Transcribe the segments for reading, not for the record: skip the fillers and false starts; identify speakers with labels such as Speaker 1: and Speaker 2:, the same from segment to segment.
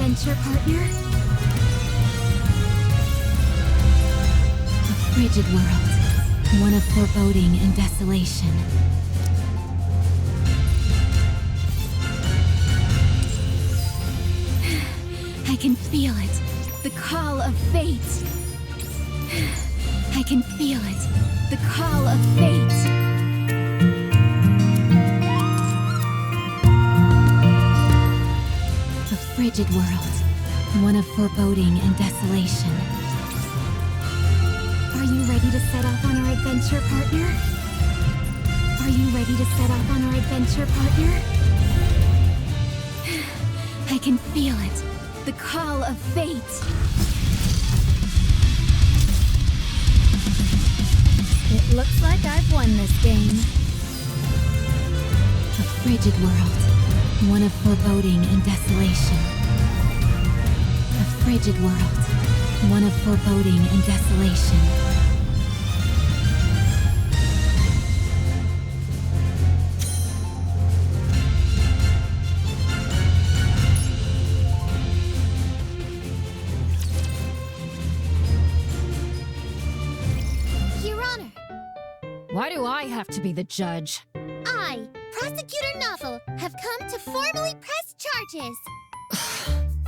Speaker 1: adventure partner? A frigid world, one of foreboding and desolation. I can feel it, the call of fate. I can feel it, the call of fate. A frigid world, one of foreboding and desolation. Are you ready to set off on our adventure, partner? Are you ready to set off on our adventure, partner? I can feel it, the call of fate. It looks like I've won this game. A frigid world, one of foreboding and desolation. A frigid world, one of foreboding and desolation.
Speaker 2: Your Honor,
Speaker 3: Why do I have to be the judge?
Speaker 2: I, Prosecutor Novel, have come to formally press charges.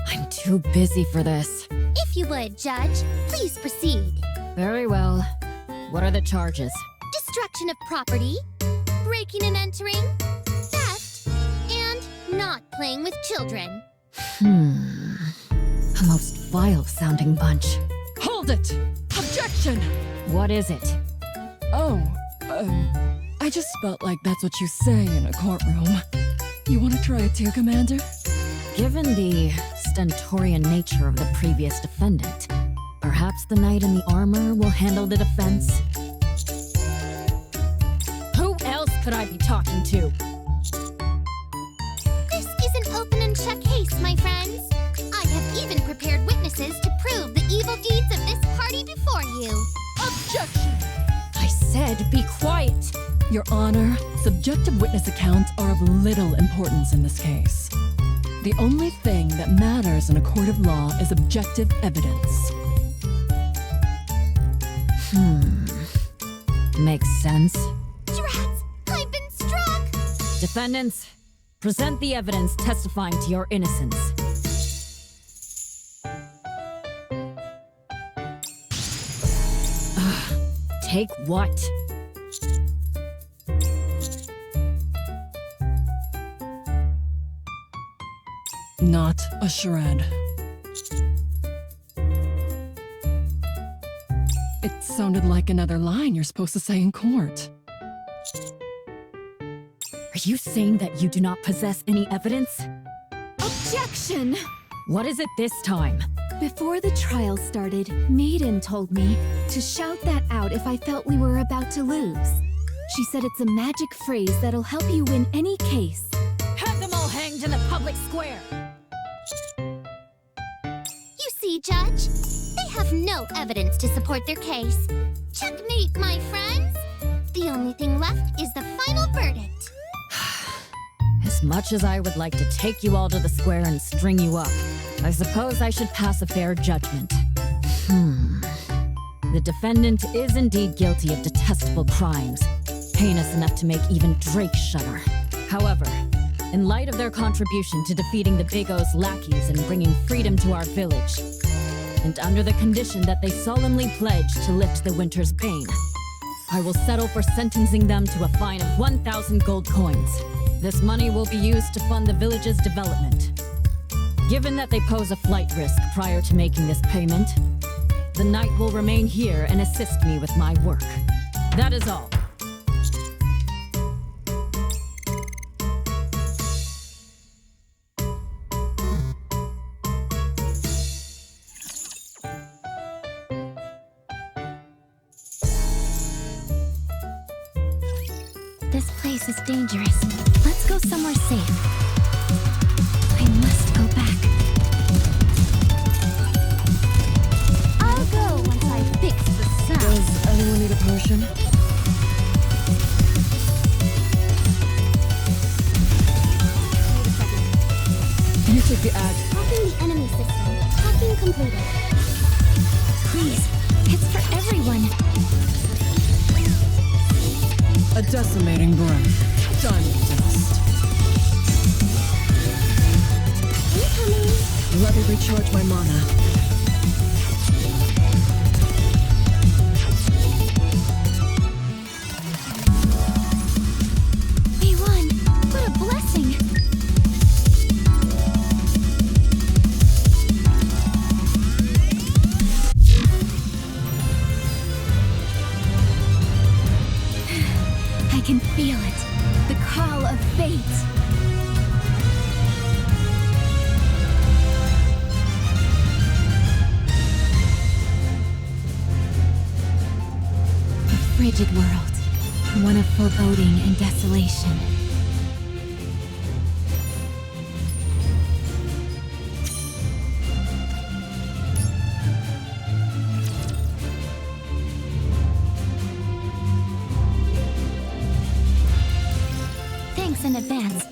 Speaker 3: I'm too busy for this.
Speaker 2: If you would, Judge, please proceed.
Speaker 3: Very well. What are the charges?
Speaker 2: Destruction of property, breaking and entering, theft, and not playing with children.
Speaker 3: A most vile-sounding bunch.
Speaker 4: Hold it! Objection!
Speaker 3: What is it?
Speaker 4: Oh, I just felt like that's what you say in a courtroom. You want to try it too, Commander?
Speaker 3: Given the stentorian nature of the previous defendant, perhaps the knight in the armor will handle the defense? Who else could I be talking to?
Speaker 2: This is an open and shut case, my friends. I have even prepared witnesses to prove the evil deeds of this party before you.
Speaker 4: Objection!
Speaker 3: I said be quiet!
Speaker 4: Your Honor, subjective witness accounts are of little importance in this case. The only thing that matters in a court of law is objective evidence.
Speaker 3: Makes sense.
Speaker 2: Drats! I've been struck!
Speaker 3: Defendants, present the evidence testifying to your innocence. Take what?
Speaker 4: Not a shred. It sounded like another line you're supposed to say in court.
Speaker 3: Are you saying that you do not possess any evidence?
Speaker 1: Objection!
Speaker 3: What is it this time?
Speaker 1: Before the trial started, Maiden told me to shout that out if I felt we were about to lose. She said it's a magic phrase that'll help you win any case.
Speaker 3: Have them all hanged in the public square!
Speaker 2: You see, Judge? They have no evidence to support their case. Checkmate, my friends! The only thing left is the final verdict.
Speaker 3: As much as I would like to take you all to the square and string you up, I suppose I should pass a fair judgment. The defendant is indeed guilty of detestable crimes, heinous enough to make even Drake shudder. However, in light of their contribution to defeating the Big O's lackeys and bringing freedom to our village, and under the condition that they solemnly pledge to lift the winter's bane, I will settle for sentencing them to a fine of 1,000 gold coins. This money will be used to fund the village's development. Given that they pose a flight risk prior to making this payment, the knight will remain here and assist me with my work. That is all.
Speaker 1: This place is dangerous. Let's go somewhere safe. I must go back. I'll go once I fix the sound.
Speaker 4: Does anyone need a potion?
Speaker 1: Wait a second.
Speaker 4: You take the ad.
Speaker 2: Helping the enemy Packing completed.
Speaker 1: Please, it's for everyone.
Speaker 4: A decimating breath. Diamond dust.
Speaker 2: Incoming.
Speaker 4: Let me recharge my mana.
Speaker 1: We won! What a blessing! I can feel it. The call of fate. A frigid world. One of foreboding and desolation. Thanks in advance.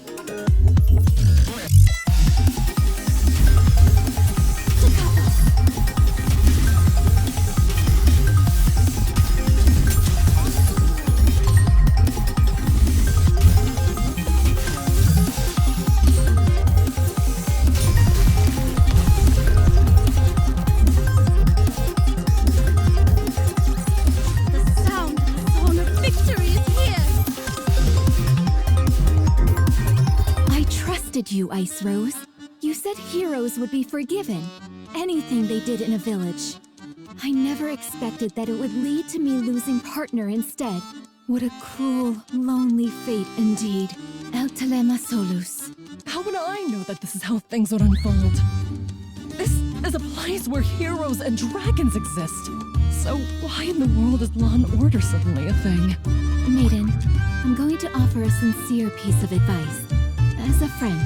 Speaker 1: The sound, the song of victory is here! I trusted you, Ice Rose. You said heroes would be forgiven. Anything they did in a village. I never expected that it would lead to me losing partner instead. What a cruel, lonely fate indeed. El telema solus.
Speaker 4: How would I know that this is how things would unfold? This is a place where heroes and dragons exist. So why in the world is law and order suddenly a thing?
Speaker 1: Maiden, I'm going to offer a sincere piece of advice. As a friend,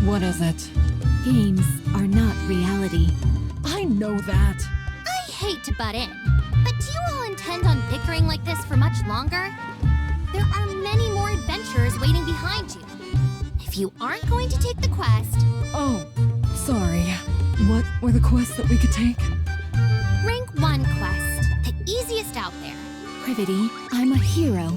Speaker 4: What is it?
Speaker 1: games are not reality.
Speaker 4: I know that.
Speaker 2: I hate to butt in, but do you all intend on bickering like this for much longer? There are many more adventures waiting behind you. If you aren't going to take the quest,
Speaker 4: Oh, sorry. What were the quests that we could take?
Speaker 2: rank 1 quest, the easiest out there.
Speaker 1: Privity, I'm a hero.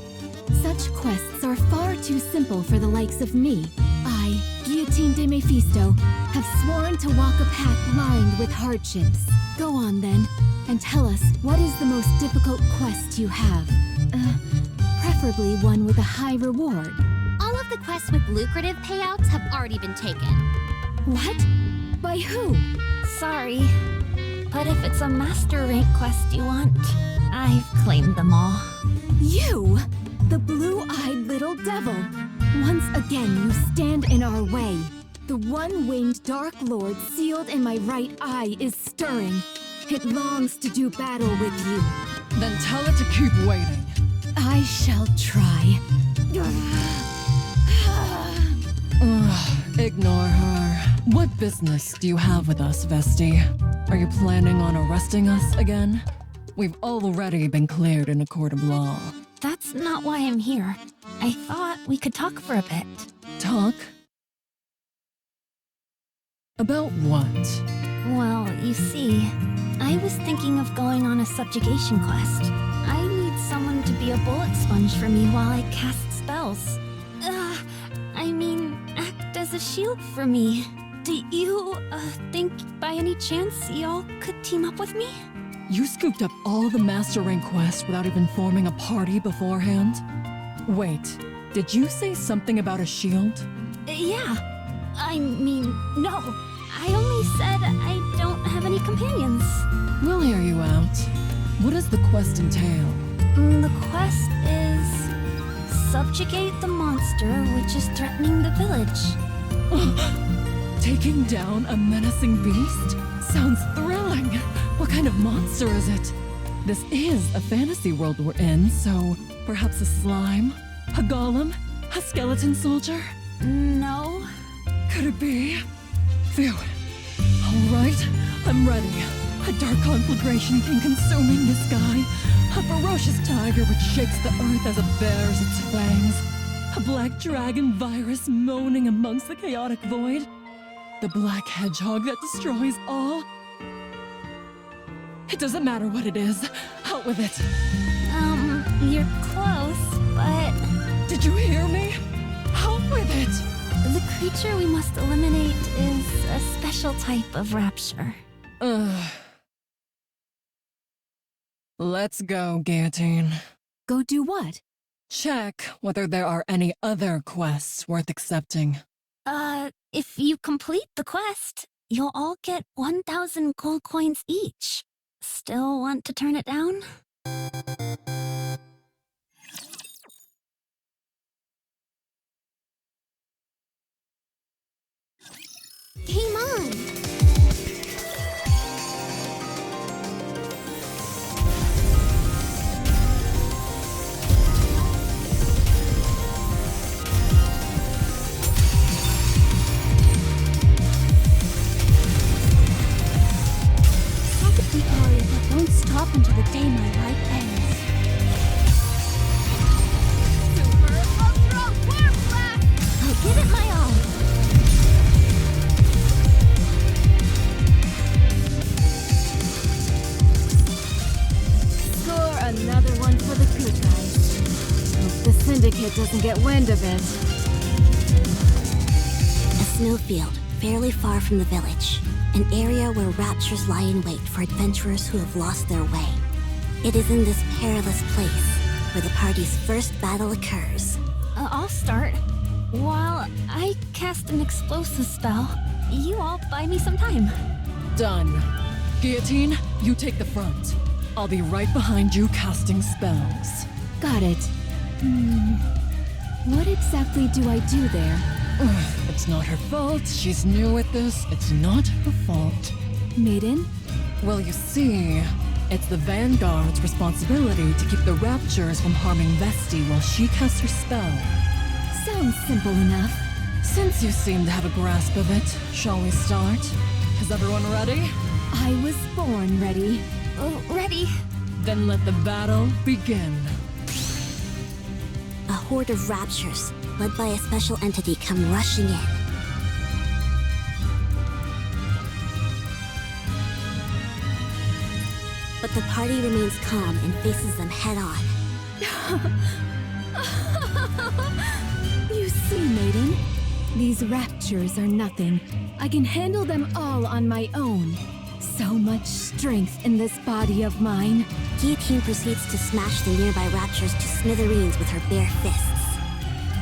Speaker 1: Such quests are far too simple for the likes of me. I, Guillotine de Mephisto, have sworn to walk a path lined with hardships. Go on then, and tell us what is the most difficult quest you have. Preferably one with a high reward.
Speaker 2: All of the quests with lucrative payouts have already been taken.
Speaker 1: What? By who?
Speaker 3: Sorry, but if it's a master rank quest you want, I've claimed them all.
Speaker 1: You! The blue-eyed little devil! Once again, you stand in our way. The one-winged Dark Lord sealed in my right eye is stirring. It longs to do battle with you.
Speaker 4: Then tell it to keep waiting.
Speaker 1: I shall try.
Speaker 4: Ugh, ignore her. What business do you have with us, Vesti? Are you planning on arresting us again? We've already been cleared in a court of law.
Speaker 3: That's not why I'm here. I thought we could talk for a bit.
Speaker 4: Talk? About what?
Speaker 3: Well, you see, I was thinking of going on a subjugation quest. I need someone to be a bullet sponge for me while I cast spells. Act as a shield for me. Do you, think by any chance y'all could team up with me?
Speaker 4: You scooped up all the Master Rank quests without even forming a party beforehand? Wait, did you say something about a shield?
Speaker 3: Yeah. No. I only said I don't have any companions.
Speaker 4: We'll hear you out. What does the quest entail?
Speaker 3: The quest is subjugate the monster which is threatening the village.
Speaker 4: Taking down a menacing beast? Sounds thrilling. What kind of monster is it? This is a fantasy world we're in, so perhaps a slime? A golem? A skeleton soldier?
Speaker 3: No.
Speaker 4: Could it be? Phew. All right, I'm ready. A dark conflagration king consuming the sky. A ferocious tiger which shakes the earth as it bares its fangs. A black dragon virus moaning amongst the chaotic void. The black hedgehog that destroys all. It doesn't matter what it is. Out with it.
Speaker 2: You're close, but
Speaker 4: Did you hear me? Out with it!
Speaker 2: the creature we must eliminate is a special type of rapture.
Speaker 4: Let's go, Guillotine.
Speaker 1: Go do what?
Speaker 4: Check whether there are any other quests worth accepting.
Speaker 2: If you complete the quest, you'll all get 1,000 gold coins each. Still want to turn it down? Game on! How could be Aria that won't stop until the day my life ends? Super Ultra Warp Blast! I'll give it my all.
Speaker 1: Score another one for the good guys. Hope the Syndicate doesn't get wind of it.
Speaker 5: A snowfield, fairly far from the village. An area where raptures lie in wait for adventurers who have lost their way. It is in this perilous place where the party's first battle occurs.
Speaker 2: I'll start. While I cast an explosive spell, you all buy me some time.
Speaker 4: Done. Guillotine, you take the front. I'll be right behind you casting spells.
Speaker 1: Got it. What exactly do I do there?
Speaker 4: It's not her fault. She's new at this. It's not her fault.
Speaker 1: Maiden?
Speaker 4: Well, you see, it's the Vanguard's responsibility to keep the Raptures from harming Vesti while she casts her spell.
Speaker 1: Sounds simple enough.
Speaker 4: Since you seem to have a grasp of it, shall we start? Is everyone ready?
Speaker 1: I was born ready.
Speaker 2: Ready?
Speaker 4: Then let the battle begin.
Speaker 5: A horde of raptures, led by a special entity, come rushing in. But the party remains calm and faces them head-on.
Speaker 1: You see, Maiden? These raptures are nothing. I can handle them all on my own. So much strength in this body of mine.
Speaker 5: Guillotine proceeds to smash the nearby raptures to smithereens with her bare fists.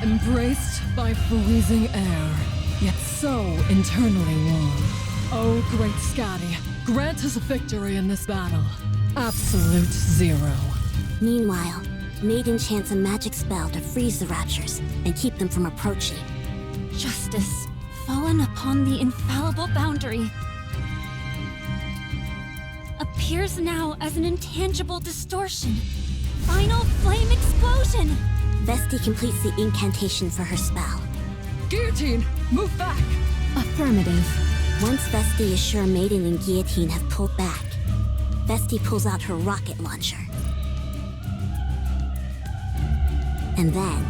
Speaker 4: Embraced by freezing air, yet so internally warm. Oh, great Scotty, grant us a victory in this battle. Absolute zero.
Speaker 5: Meanwhile, Maiden chants a magic spell to freeze the raptures and keep them from approaching.
Speaker 2: Justice, fallen upon the infallible boundary, appears now as an intangible distortion. Final flame explosion!
Speaker 5: Vesti completes the incantation for her spell.
Speaker 4: Guillotine, move back!
Speaker 1: Affirmative.
Speaker 5: Once Vesti is sure Maiden and Guillotine have pulled back, Vesti pulls out her rocket launcher. And then...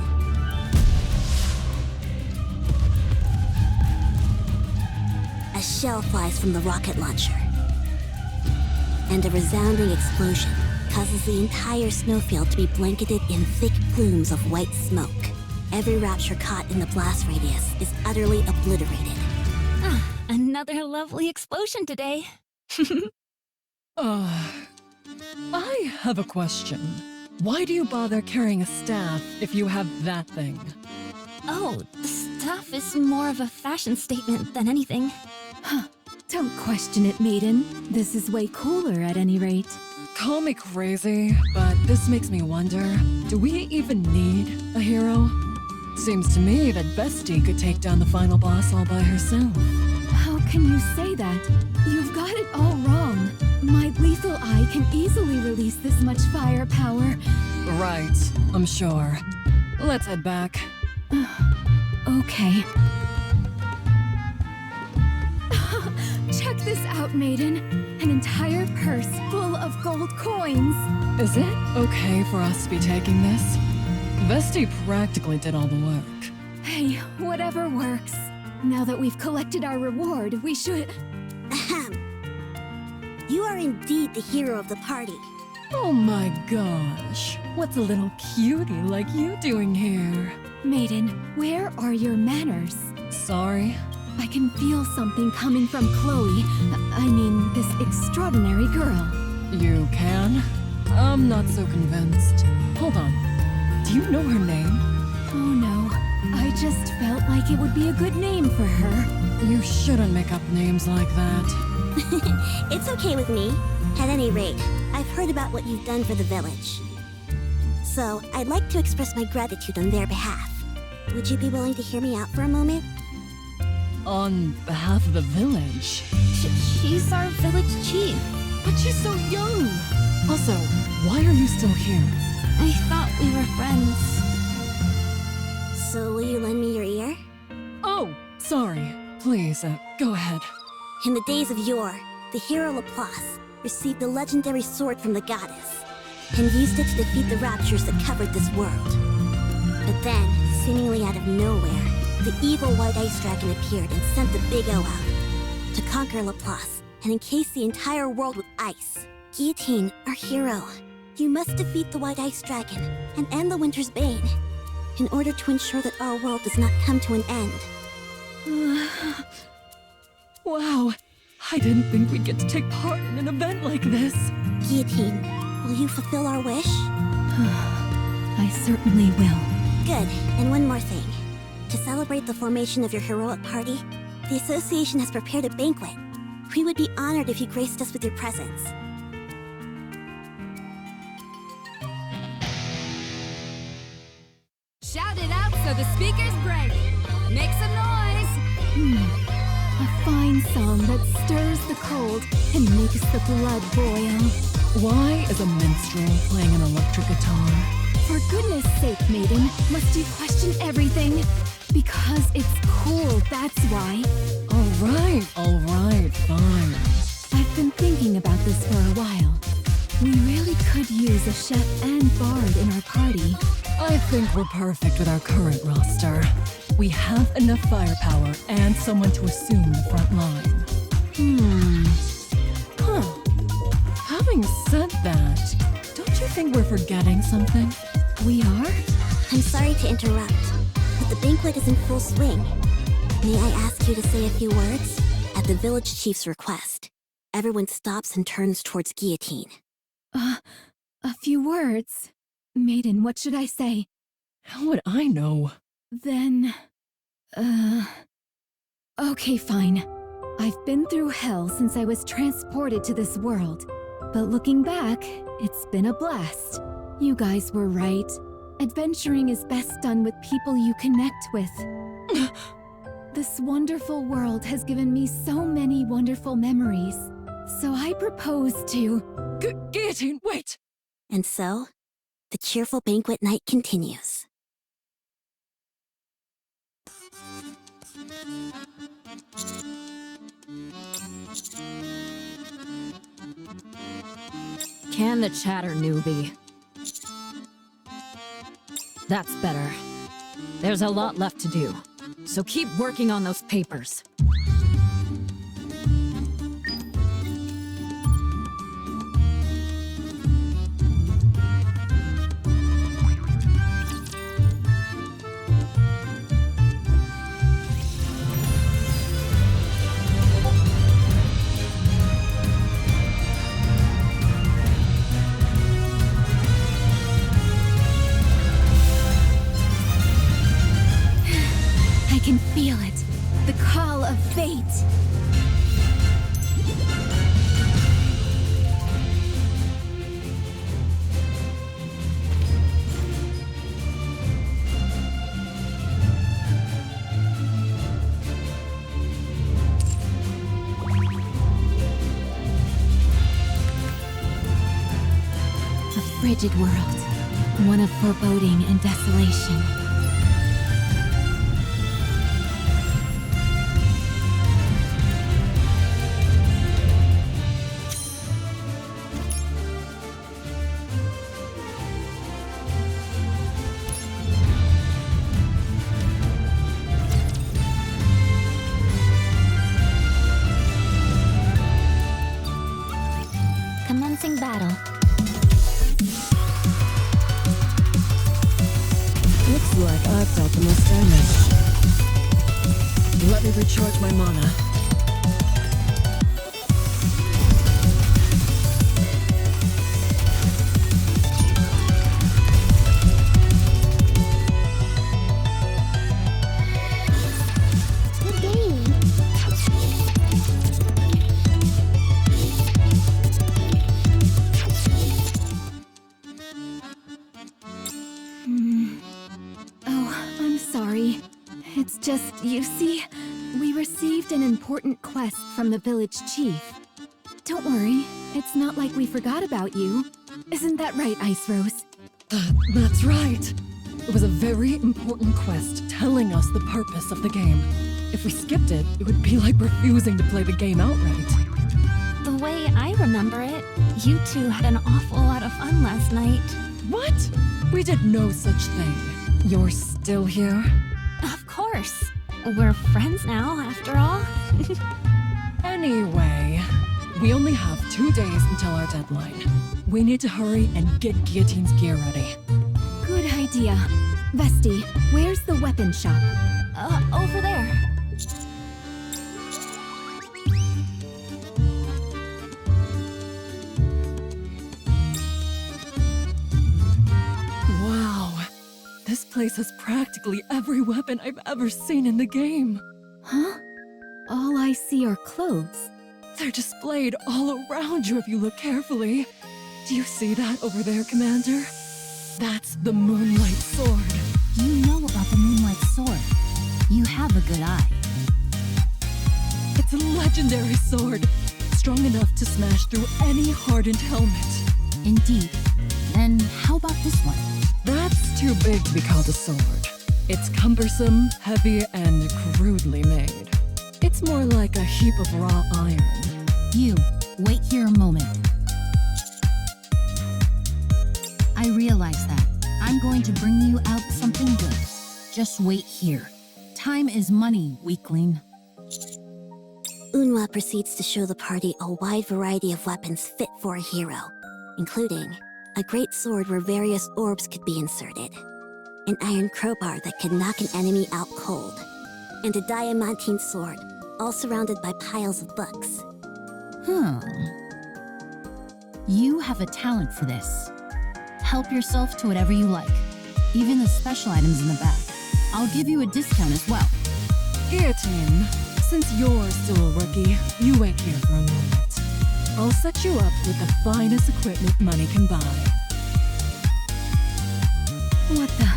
Speaker 5: a shell flies from the rocket launcher. And a resounding explosion causes the entire snowfield to be blanketed in thick plumes of white smoke. Every rapture caught in the blast radius is utterly obliterated.
Speaker 2: Another lovely explosion today.
Speaker 4: I have a question. Why do you bother carrying a staff if you have that thing?
Speaker 2: Oh, the stuff is more of a fashion statement than anything.
Speaker 1: Don't question it, Maiden. This is way cooler at any rate.
Speaker 4: Call me crazy, but this makes me wonder, do we even need a hero? Seems to me that Vesti could take down the final boss all by herself.
Speaker 1: How can you say that? You've got it all wrong. My lethal eye can easily release this much firepower.
Speaker 4: Right, I'm sure. Let's head back.
Speaker 1: Okay. Check this out, Maiden. An entire purse full of gold coins.
Speaker 4: Is it okay for us to be taking this? Vesti practically did all the work.
Speaker 1: Hey, whatever works. Now that we've collected our reward, we should...
Speaker 5: Ahem. You are indeed the hero of the party.
Speaker 4: Oh my gosh. What's a little cutie like you doing here?
Speaker 1: Maiden, where are your manners?
Speaker 4: Sorry.
Speaker 1: I can feel something coming from Chloe. I mean, this extraordinary girl.
Speaker 4: You can? I'm not so convinced. Hold on. Do you know her name?
Speaker 1: Oh no, I just felt like it would be a good name for her.
Speaker 4: You shouldn't make up names like that.
Speaker 5: It's okay with me. At any rate, I've heard about what you've done for the village. So, I'd like to express my gratitude on their behalf. Would you be willing to hear me out for a moment?
Speaker 4: On behalf of the village?
Speaker 2: She's our village chief.
Speaker 4: But she's so young! Also, why are you still here?
Speaker 2: I thought we were friends.
Speaker 5: So, will you lend me your ear?
Speaker 4: Oh, sorry. Please, go ahead.
Speaker 5: In the days of yore, the hero Laplace received the legendary sword from the goddess, and used it to defeat the raptures that covered this world. But then, seemingly out of nowhere, the evil White Ice Dragon appeared and sent the Big O out to conquer Laplace and encase the entire world with ice. Guillotine, our hero, you must defeat the White Ice Dragon and end the Winter's Bane in order to ensure that our world does not come to an end.
Speaker 4: Wow, I didn't think we'd get to take part in an event like this.
Speaker 5: Guillotine, will you fulfill our wish?
Speaker 1: I certainly will.
Speaker 5: Good, and one more thing. To celebrate the formation of your heroic party, the association has prepared a banquet. We would be honored if you graced us with your presence.
Speaker 6: Shout it out so the speakers break. Make some noise.
Speaker 1: A fine song that stirs the cold and makes the blood boil.
Speaker 4: Why is a minstrel playing an electric guitar?
Speaker 1: For goodness sake, maiden, must you question everything? Because it's cool, that's why.
Speaker 4: Alright, fine.
Speaker 1: I've been thinking about this for a while. We really could use a chef and bard in our party.
Speaker 4: I think we're perfect with our current roster. We have enough firepower and someone to assume the front line. Having said that, don't you think we're forgetting something?
Speaker 1: We are?
Speaker 5: I'm sorry to interrupt, but the banquet is in full swing. May I ask you to say a few words? At the village chief's request, everyone stops and turns towards Guillotine.
Speaker 1: A few words. Maiden, what should I say?
Speaker 4: How would I know?
Speaker 1: Then... Okay, fine. I've been through hell since I was transported to this world. But looking back, it's been a blast. You guys were right. Adventuring is best done with people you connect with. This wonderful world has given me so many wonderful memories. So I propose to...
Speaker 4: Guillotine, wait!
Speaker 5: And so, the cheerful banquet night continues.
Speaker 3: Can the chatter, newbie. That's better. There's a lot left to do, so keep working on those papers.
Speaker 1: I can feel it. The call of fate. A frigid world. One of foreboding and desolation.
Speaker 4: quickly recharge my mana.
Speaker 5: Good game.
Speaker 1: Oh, I'm sorry. It's just, you see, we received an important quest from the village chief. Don't worry, it's not like we forgot about you. Isn't that right, Ice Rose?
Speaker 4: That's right. It was a very important quest telling us the purpose of the game. If we skipped it, it would be like refusing to play the game outright.
Speaker 7: The way I remember it, you two had an awful lot of fun last night.
Speaker 4: What? We did no such thing. You're still here?
Speaker 7: Of course. We're friends now, after all.
Speaker 4: Anyway, we only have 2 days until our deadline. We need to hurry and get Guillotine's gear ready.
Speaker 1: Good idea. Vesti, where's the weapon shop?
Speaker 7: Over there.
Speaker 4: Wow. This place has practically every weapon I've ever seen in the game.
Speaker 1: Huh? All I see are clothes.
Speaker 4: They're displayed all around you if you look carefully. Do you see that over there, Commander? That's the Moonlight Sword.
Speaker 7: You know about the Moonlight Sword. You have a good eye.
Speaker 4: It's a legendary sword, strong enough to smash through any hardened helmet.
Speaker 7: Indeed. Then how about this one?
Speaker 4: That's too big to be called a sword. It's cumbersome, heavy, and crudely made. It's more like a heap of raw iron.
Speaker 7: You, wait here a moment. I realize that. I'm going to bring you out something good. Just wait here. Time is money, weakling.
Speaker 5: Unwa proceeds to show the party a wide variety of weapons fit for a hero, including a great sword where various orbs could be inserted, an iron crowbar that could knock an enemy out cold, and a diamantine sword, all surrounded by piles of books.
Speaker 7: You have a talent for this. Help yourself to whatever you like, even the special items in the back. I'll give you a discount as well.
Speaker 4: Guillotine, since you're still a rookie, you wait here for a moment. I'll set you up with the finest equipment money can buy.
Speaker 1: What the?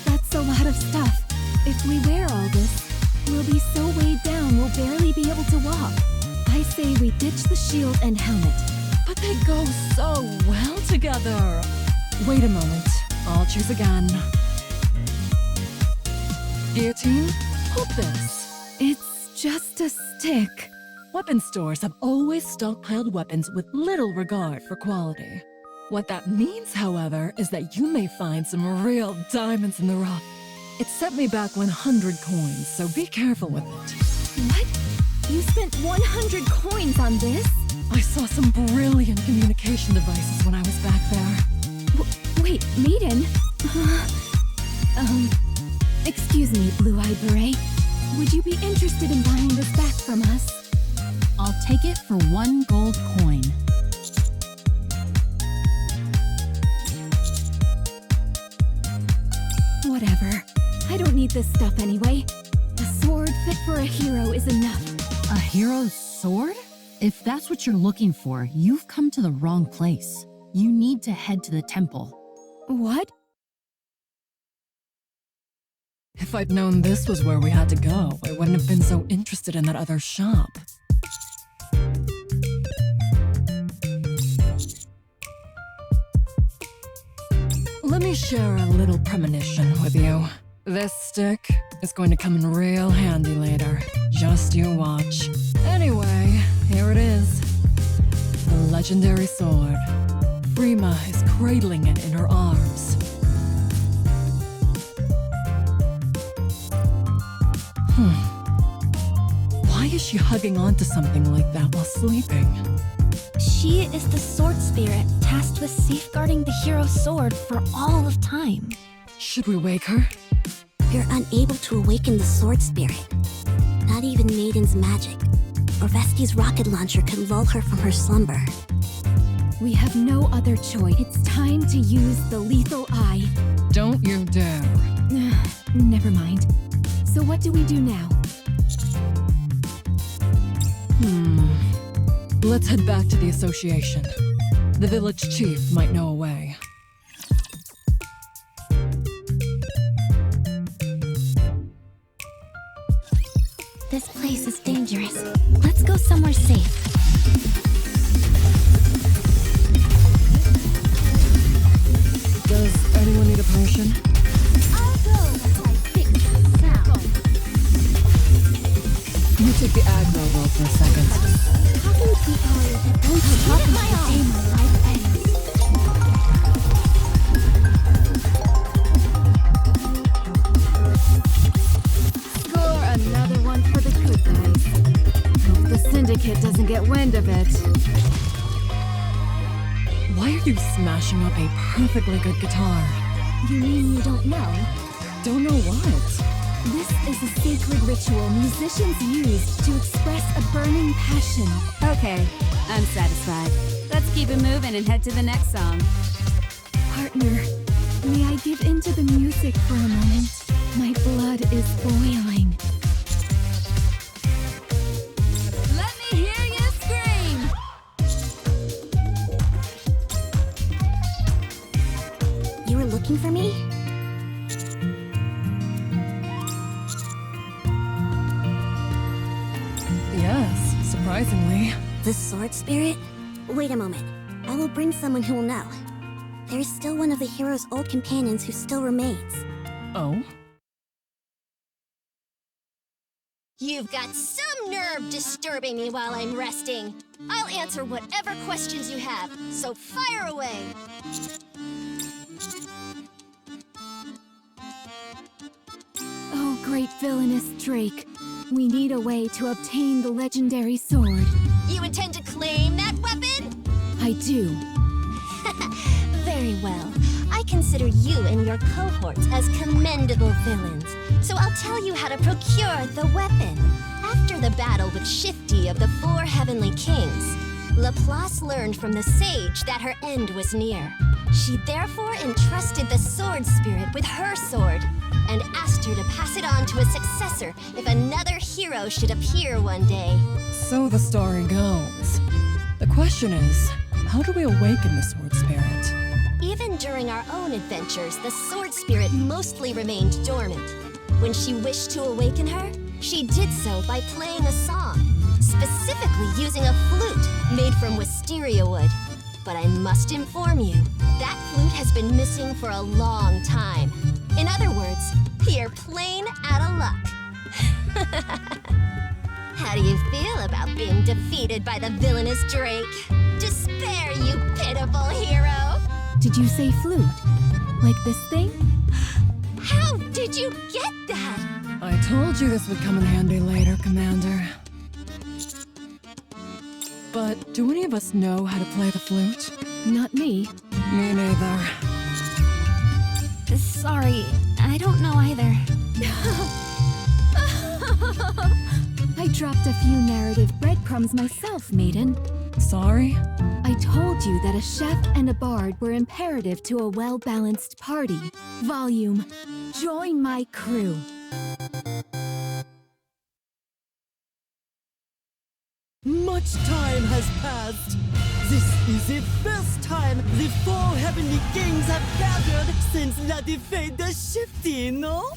Speaker 1: That's a lot of stuff. If we wear all this, we'll be so weighed down we'll barely be able to walk. I say we ditch the shield and helmet.
Speaker 4: But they go so well together. Wait a moment. I'll choose again. Guillotine, hold this.
Speaker 1: It's just a stick.
Speaker 4: Weapon stores have always stockpiled weapons with little regard for quality. What that means, however, is that you may find some real diamonds in the rough. It set me back 100 coins, so be careful with it.
Speaker 1: What? You spent 100 coins on this?
Speaker 4: I saw some brilliant communication devices when I was back there.
Speaker 1: Wait, Maiden? Excuse me, Blue-Eyed Beret. Would you be interested in buying this back from us?
Speaker 7: I'll take it for 1 gold coin.
Speaker 1: Whatever. I don't need this stuff anyway. A sword fit for a hero is enough.
Speaker 7: A hero's sword? If that's what you're looking for, you've come to the wrong place. You need to head to the temple.
Speaker 1: What?
Speaker 4: If I'd known this was where we had to go, I wouldn't have been so interested in that other shop. Let me share a little premonition with you. This stick is going to come in real handy later. Just you watch. Anyway, here it is. The legendary sword. Frima is cradling it in her arms. Why is she hugging onto something like that while sleeping?
Speaker 7: She is the sword spirit tasked with safeguarding the hero's sword for all of time.
Speaker 4: Should we wake her?
Speaker 5: You're unable to awaken the sword spirit. even Maiden's magic, or Vesti's rocket launcher could lull her from her slumber.
Speaker 1: We have no other choice. It's time to use the lethal eye.
Speaker 4: Don't you dare.
Speaker 1: Never mind. So what do we do now?
Speaker 4: Let's head back to the association. The village chief might know a way.
Speaker 2: This place is dangerous. Let's go somewhere safe.
Speaker 4: Does anyone need a potion?
Speaker 2: I'll go once I fix the sound.
Speaker 4: You take the aggro role for a second.
Speaker 1: Talking to people that don't talk to the game when life ends. Score another one for the good guys. Hope the Syndicate doesn't get wind of it.
Speaker 4: Why are you smashing up a perfectly good guitar?
Speaker 1: You mean you don't know?
Speaker 4: Don't know what?
Speaker 1: This is a sacred ritual musicians used to express a burning passion.
Speaker 6: Okay, I'm satisfied. Let's keep it moving and head to the next song.
Speaker 1: Partner, may I give in to the music for a moment? My blood is boiling.
Speaker 6: Let me hear you scream!
Speaker 5: You were looking for me?
Speaker 4: Yes, surprisingly.
Speaker 5: The sword spirit? Wait a moment. I will bring someone who will know. There is still one of the hero's old companions who still remains.
Speaker 4: Oh?
Speaker 2: You've got some nerve disturbing me while I'm resting. I'll answer whatever questions you have, so fire away.
Speaker 1: Oh, great villainous Drake. We need a way to obtain the legendary sword.
Speaker 2: You intend to claim that weapon?
Speaker 1: I do.
Speaker 2: Very well. I consider you and your cohorts as commendable villains, so I'll tell you how to procure the weapon. After the battle with Shifty of the Four Heavenly Kings, Laplace learned from the sage that her end was near. She therefore entrusted the sword spirit with her sword and asked her to pass it on to a successor if another hero should appear one day.
Speaker 4: So the story goes. The question is, how do we awaken the sword spirit?
Speaker 2: Even during our own adventures, the sword spirit mostly remained dormant. When she wished to awaken her, she did so by playing a song, specifically using a flute made from wisteria wood. But I must inform you, that flute has been missing for a long time. In other words, you're plain out of luck. How do you feel about being defeated by the villainous Drake? Despair, you pitiful hero!
Speaker 1: Did you say flute? Like this thing?
Speaker 2: How did you get that?
Speaker 4: I told you this would come in handy later, Commander. But do any of us know how to play the flute?
Speaker 1: Not me.
Speaker 4: Me neither.
Speaker 2: Sorry, I don't know either.
Speaker 1: I dropped a few narrative breadcrumbs myself, Maiden.
Speaker 4: Sorry?
Speaker 1: I told you that a chef and a bard were imperative to a well-balanced party. Volume, join my crew.
Speaker 8: Much time has passed. This is the first time the Four Heavenly Kings have gathered since La Defeat de Shifty, no?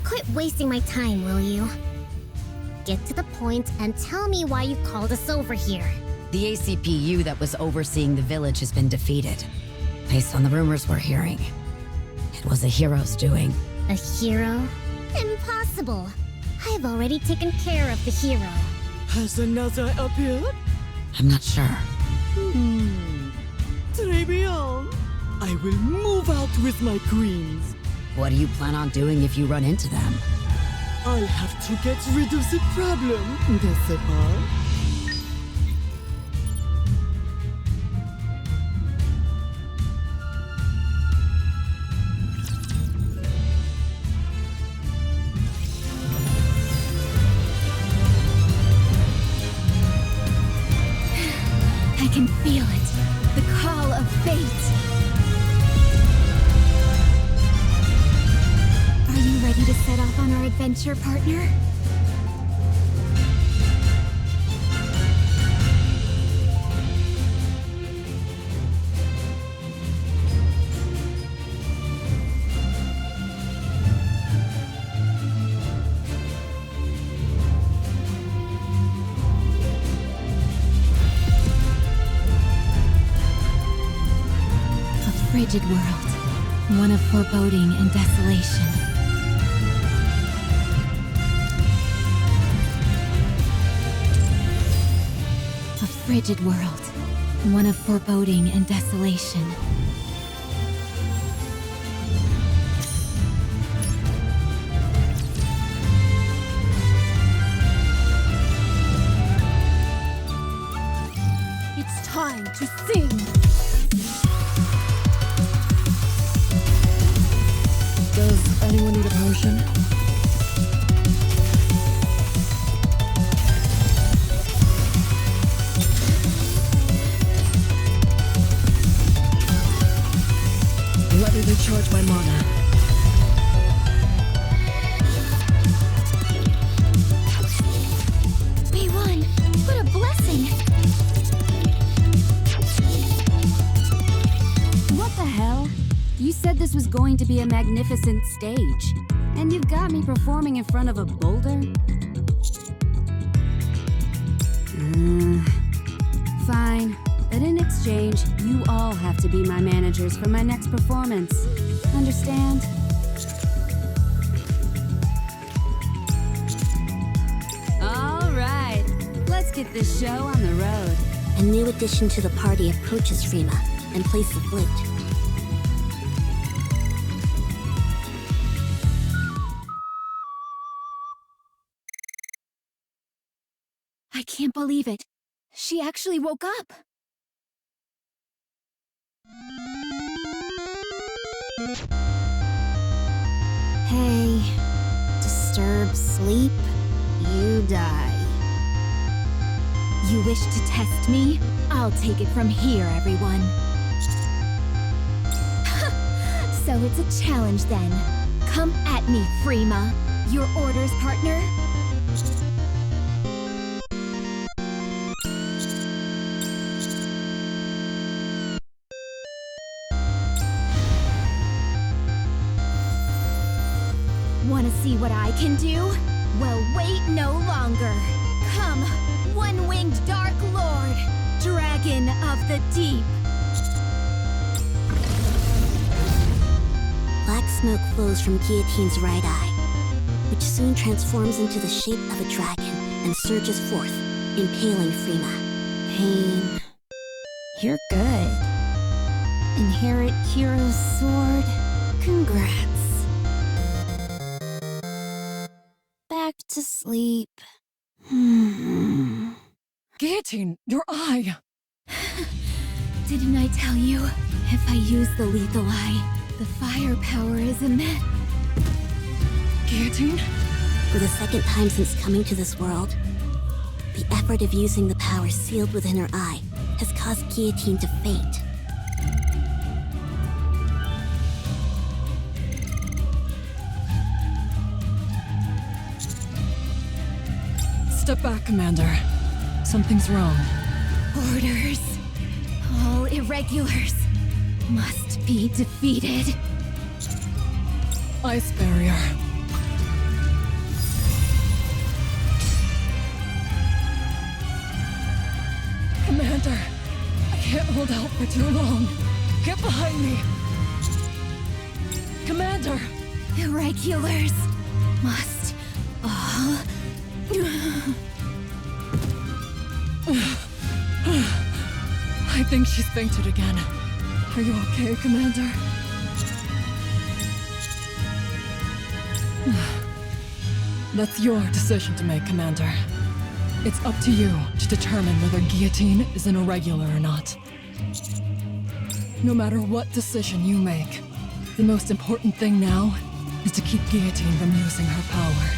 Speaker 2: Quit wasting my time, will you? Get to the point and tell me why you called us over here.
Speaker 9: The ACPU that was overseeing the village has been defeated. Based on the rumors we're hearing, it was a hero's doing.
Speaker 2: A hero? Impossible. I've already taken care of the hero.
Speaker 8: Has another appeared?
Speaker 9: I'm not sure.
Speaker 8: Très bien. I will move out with my queens.
Speaker 9: What do you plan on doing if you run into them?
Speaker 8: I'll have to get rid of the problem, n'est-ce pas?
Speaker 1: can feel it. The call of fate. Are you ready to set off on our adventure, partner? Frigid world, one of foreboding and desolation. A frigid world, one of foreboding and desolation. It's time to sing!
Speaker 4: Does anyone need a potion? Let me recharge my mana.
Speaker 1: We won! What a blessing!
Speaker 6: What the hell? You said this was going to be a magnificent stage, and you've got me performing in front of a boulder? Fine, but in exchange, you all have to be my managers for my next performance. Understand? All right, let's get this show on the road.
Speaker 5: A new addition to the party approaches Frima and plays the flute.
Speaker 1: I can't believe it. She actually woke up.
Speaker 6: Hey, disturb sleep, you die.
Speaker 1: You wish to test me? I'll take it from here, everyone. So it's a challenge then. Come at me, Frima. Your orders, partner? Want to see what I can do? Well, wait no longer. Come, one-winged Dark Lord, Dragon of the Deep.
Speaker 5: Black smoke flows from Guillotine's right eye, which soon transforms into the shape of a dragon and surges forth, impaling Frima.
Speaker 6: Pain. You're good. Inherit Hero's sword. Congrats. Back to sleep.
Speaker 4: Guillotine, your eye!
Speaker 1: Didn't I tell you? If I use the lethal eye, the firepower is immense.
Speaker 4: Guillotine?
Speaker 5: For the second time since coming to this world, the effort of using the power sealed within her eye has caused Guillotine to faint.
Speaker 4: Step back, Commander. Something's wrong.
Speaker 1: Orders. All irregulars must be defeated.
Speaker 4: Ice barrier. Commander, I can't hold out for too long. Get behind me. Commander!
Speaker 1: Irregulars must all...
Speaker 4: I think she's fainted again. Are you okay, Commander? That's your decision to make, Commander. It's up to you to determine whether Guillotine is an irregular or not. No matter what decision you make, the most important thing now is to keep Guillotine from using her power.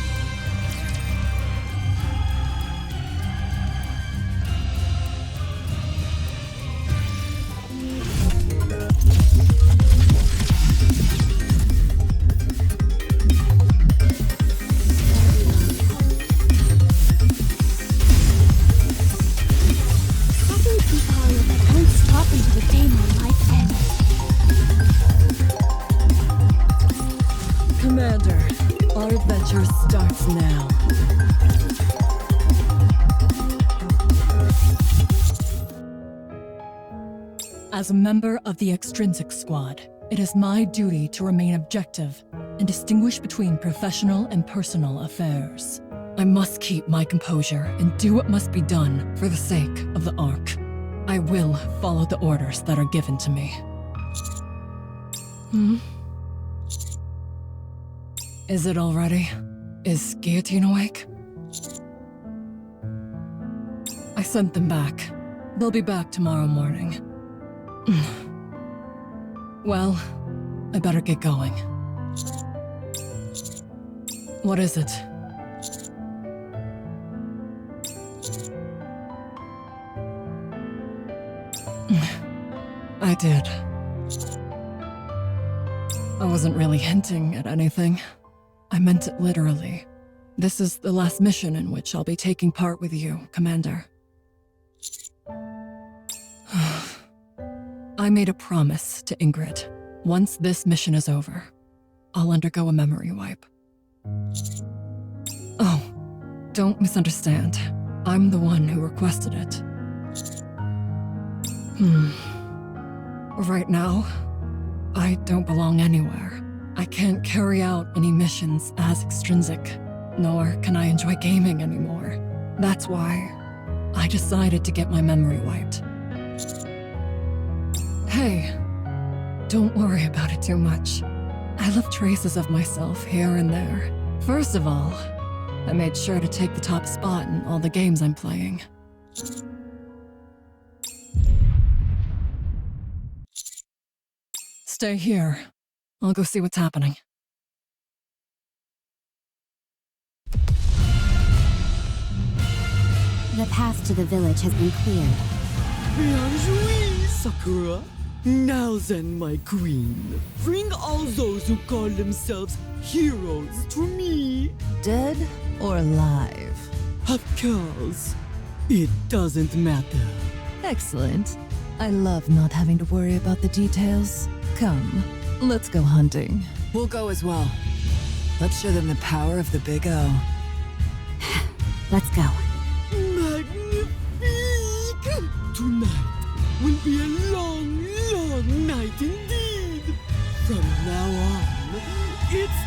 Speaker 4: As a member of the Extrinsic Squad, it is my duty to remain objective and distinguish between professional and personal affairs. I must keep my composure and do what must be done for the sake of the Ark. I will follow the orders that are given to me. Is it all ready? Is Guillotine awake? I sent them back. They'll be back tomorrow morning. Well, I better get going. What is it? I did. I wasn't really hinting at anything. I meant it literally. This is the last mission in which I'll be taking part with you, Commander. I made a promise to Ingrid. Once this mission is over, I'll undergo a memory wipe. Oh, don't misunderstand. I'm the one who requested it. Right now, I don't belong anywhere. I can't carry out any missions as extrinsic, nor can I enjoy gaming anymore. That's why I decided to get my memory wiped. Hey, don't worry about it too much. I left traces of myself here and there. First of all, I made sure to take the top spot in all the games I'm playing. Stay here. I'll go see what's happening.
Speaker 6: The path to the village has been cleared.
Speaker 8: Bien joué, Sakura. Now then, my queen, bring all those who call themselves heroes to me.
Speaker 10: Dead or alive?
Speaker 8: Of course, it doesn't matter.
Speaker 10: Excellent. I love not having to worry about the details. Come, let's go hunting.
Speaker 11: We'll go as well. Let's show them the power of the Big O.
Speaker 6: Let's go.
Speaker 8: Magnifique! Tonight will be a long, long night indeed. From now on, it's